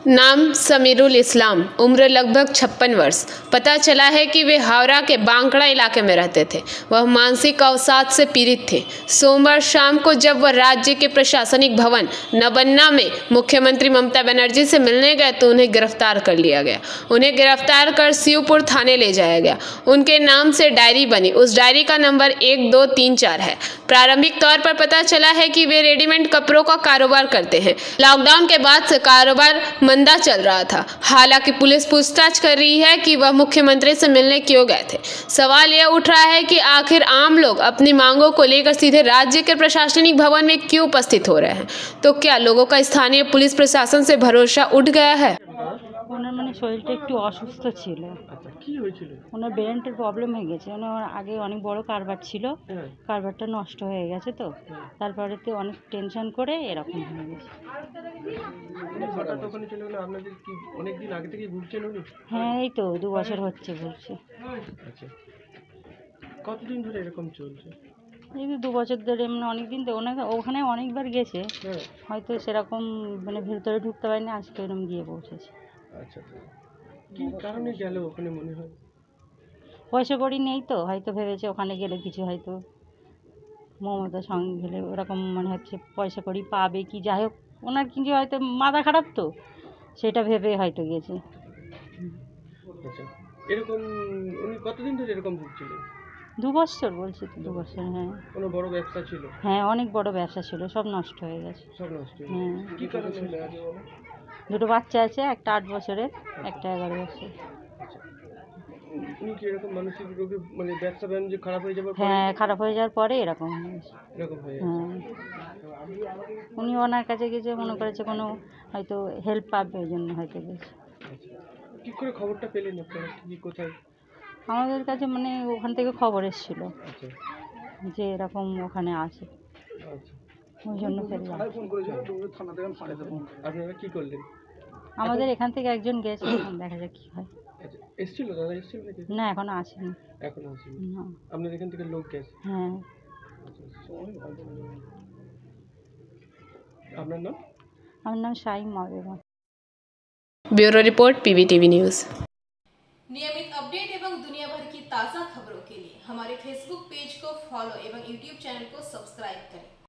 नाम समीरुल इस्लाम, उम्र लगभग 56 वर्ष। पता चला है कि वे हावड़ा के बांकड़ा इलाके में रहते थे। वह मानसिक अवसाद से पीड़ित थे। सोमवार शाम को जब वह राज्य के प्रशासनिक भवन नबन्ना में मुख्यमंत्री ममता बनर्जी से मिलने गए तो उन्हें गिरफ्तार कर लिया गया। उन्हें गिरफ्तार कर शिवपुर थाने ले जाया गया। उनके नाम से डायरी बनी। उस डायरी का नंबर 1234 है। प्रारंभिक तौर पर पता चला है कि वे रेडीमेड कपड़ों का कारोबार करते हैं। लॉकडाउन के बाद से कारोबार मंदा चल रहा था। हालांकि पुलिस पूछताछ कर रही है कि वह मुख्यमंत्री से मिलने क्यों गए थे। सवाल यह उठ रहा है कि आखिर आम लोग अपनी मांगों को लेकर सीधे राज्य के प्रशासनिक भवन में क्यों उपस्थित हो रहे हैं। तो क्या लोगों का स्थानीय पुलिस प्रशासन से भरोसा उठ गया है? ওনার মানে শরীরটা একটু অসুস্থ ছিল। আচ্ছা, কি হয়েছিল? ওনার ব্রেনটার প্রবলেম হয়ে গেছে। ওনার আগে অনেক বড় কারবার ছিল, কারবারটা নষ্ট হয়ে গেছে তো তারপরেতে অনেক টেনশন করে এরকম হয়ে গেছে। হঠাৎ ওখানে চলে গেলে আপনাদের কি অনেকদিন আগে থেকেই ভুগছেন উনি? হ্যাঁ, এই তো 2 বছর হচ্ছে ভুগছে। আচ্ছা, কতদিন ধরে এরকম চলছে? এই তো 2 বছর ধরে, মানে অনেক দিন তো ওখানে অনেকবার গেছে, হয়তো সেরকম মানে ভেতরে ঢুকতে পারেনি, আজকে এরকম গিয়ে পৌঁছেছে। আচ্ছা, কি কারণে গেল ওখানে মনে হয়? পয়সা কড়ি নেই তো, হয়তো ভেবেছে ওখানে গেলে কিছু হয়তো মমতার সঙ্গে গেলে ওরকম মনে হচ্ছে পয়সা কড়ি পাবে কি, যাই হোক ওনার কিছু হয়তো মাথা খারাপ তো সেটা ভেবে হয়তো গেছে। আচ্ছা, এরকম উনি কতদিন ধরে এরকম ভুগছিলেন? 2 বছর বলছি তো, 2 বছর। হ্যাঁ, কোনো বড় ব্যবসা ছিল? হ্যাঁ, অনেক বড় ব্যবসা ছিল, সব নষ্ট হয়ে গেছে। সব নষ্ট হয়ে হ্যাঁ, গেছে। কি কারণে হলো আগে বলো? 2টো বাচ্চা আছে, একটা 8 বছরের, একটা 11 বছরের। আচ্ছা, উনি কি এরকম মানসিক রোগে মানে ব্যবসা বাণিজ্য খারাপ হয়ে যাবার পরে হ্যাঁ, খারাপ হয়ে যাওয়ার পরে এরকম হয়ে গেছে। এরকম হয়ে গেছে? হ্যাঁ, উনি ওনার কাছে গেছে, মনে করেছে কোনো হয়তো হেল্প পাবে, ওই জন্য হয়তো গেছে। আচ্ছা, কি করে খবরটা পেলেন আপনারা? কি কোথায়? আমাদের কাছে মানে ওখান থেকে খবর এসেছিল আচ্ছা, যে এরকম ওখানে আছে, আচ্ছা, ওই জন্য ফেললাম। আপনারা কি করলেন? আমাদের এখান থেকে একজন গেছে, এখন দেখা যাক কি হয়। আচ্ছা, এসেছিল দাদা, এসেছিল নাকি? না, এখনো আসেনি। এখন আসেনি? না। আপনাদের এখান থেকে লোক গেছে? হ্যাঁ। আপনার নাম? আমার নাম Shaima Begum. Bureau report PBTV news. नियमित अपडेट एवं दुनिया भर की ताज़ा खबरों के लिए हमारे फेसबुक पेज को फॉलो एवं यूट्यूब चैनल को सब्सक्राइब